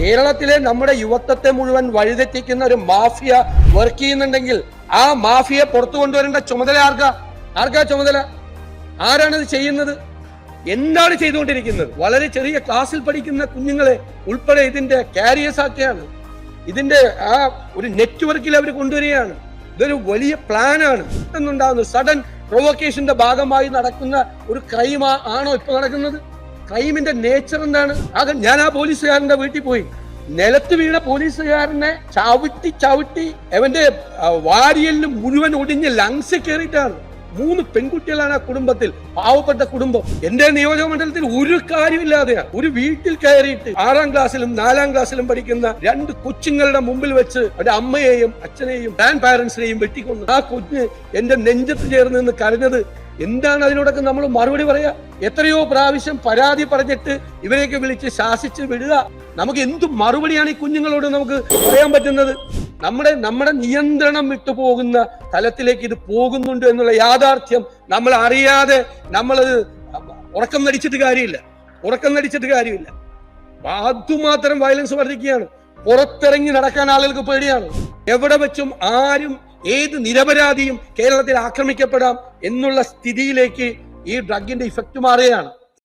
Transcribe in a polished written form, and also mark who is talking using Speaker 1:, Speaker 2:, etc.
Speaker 1: കേരളത്തിലെ നമ്മുടെ യുവത്വത്തെ മുഴുവൻ വഴിതെറ്റിക്കുന്ന ഒരു മാഫിയ വർക്ക് ചെയ്യുന്നുണ്ടെങ്കിൽ ആ മാഫിയെ പുറത്തു കൊണ്ടുവരേണ്ട ചുമതല ആർക്കാ ചുമതല? ആരാണിത് ചെയ്യുന്നത്? എന്താണ് ചെയ്തുകൊണ്ടിരിക്കുന്നത്? വളരെ ചെറിയ ക്ലാസ്സിൽ പഠിക്കുന്ന കുഞ്ഞുങ്ങളെ ഉൾപ്പെടെ ഇതിന്റെ കാരിയേഴ്സ് ആക്കിയാണ്. ഇതിന്റെ ആ ഒരു നെറ്റ്വർക്കിൽ അവർ കൊണ്ടുവരികയാണ്. ഇതൊരു വലിയ പ്ലാനാണ്. എന്നുണ്ടാകുന്നത് സഡൻ പ്രൊവോക്കേഷന്റെ ഭാഗമായി നടക്കുന്ന ഒരു ക്രൈം ആണോ ഇപ്പൊ നടക്കുന്നത്? ക്രൈമിന്റെ നേച്ചർ എന്താണ്? ഞാൻ ആ പോലീസുകാരന്റെ വീട്ടിൽ പോയി, നിലത്ത് വീണ പോലീസുകാരനെ ചവിട്ടി അവന്റെ വാരിയലിന് മുഴുവൻ ഒടിഞ്ഞ് ലങ്സ് കയറിയിട്ടാണ്. 3 പെൺകുട്ടികളാണ് ആ കുടുംബത്തിൽ, പാവപ്പെട്ട കുടുംബം. എന്റെ നിയോജക മണ്ഡലത്തിൽ ഒരു കാര്യമില്ലാതെയാണ് ഒരു വീട്ടിൽ കയറിയിട്ട് 6ാം ക്ലാസ്സിലും 4ാം ക്ലാസ്സിലും പഠിക്കുന്ന 2 കൊച്ചുങ്ങളുടെ മുമ്പിൽ വെച്ച് അവരുടെ അമ്മയെയും അച്ഛനെയും ഗ്രാൻഡ് പാരന്റ്സിനെയും വെട്ടിക്കൊന്നു. ആ കുഞ്ഞ് എന്റെ നെഞ്ചത്ത് ചേർന്ന് നിന്ന് കരഞ്ഞത് എന്താണ്? അതിനോടൊക്കെ നമ്മൾ മറുപടി പറയാ? എത്രയോ പ്രാവശ്യം പരാതി പറഞ്ഞിട്ട് ഇവരെയൊക്കെ വിളിച്ച് ശാസിച്ച് വിടുക. നമുക്ക് എന്തു മറുപടിയാണ് ഈ കുഞ്ഞുങ്ങളോട് നമുക്ക് പറയാൻ പറ്റുന്നത്? നമ്മുടെ നിയന്ത്രണം വിട്ടുപോകുന്ന തലത്തിലേക്ക് ഇത് പോകുന്നുണ്ട് എന്നുള്ള യാഥാർത്ഥ്യം നമ്മൾ അറിയാതെ നമ്മളത് ഉറക്കം നടിച്ചിട്ട് കാര്യമില്ല. അതുമാത്രം വയലൻസ് വർദ്ധിക്കുകയാണ്. പുറത്തിറങ്ങി നടക്കാൻ ആളുകൾക്ക് പേടിയാണ്. എവിടെ വെച്ചും ആരും ഏത് നിരപരാധിയും കേരളത്തിൽ ആക്രമിക്കപ്പെടാം എന്നുള്ള സ്ഥിതിയിലേക്ക് ഈ ഡ്രഗിന്റെ ഇഫക്റ്റ് മാറുകയാണ്.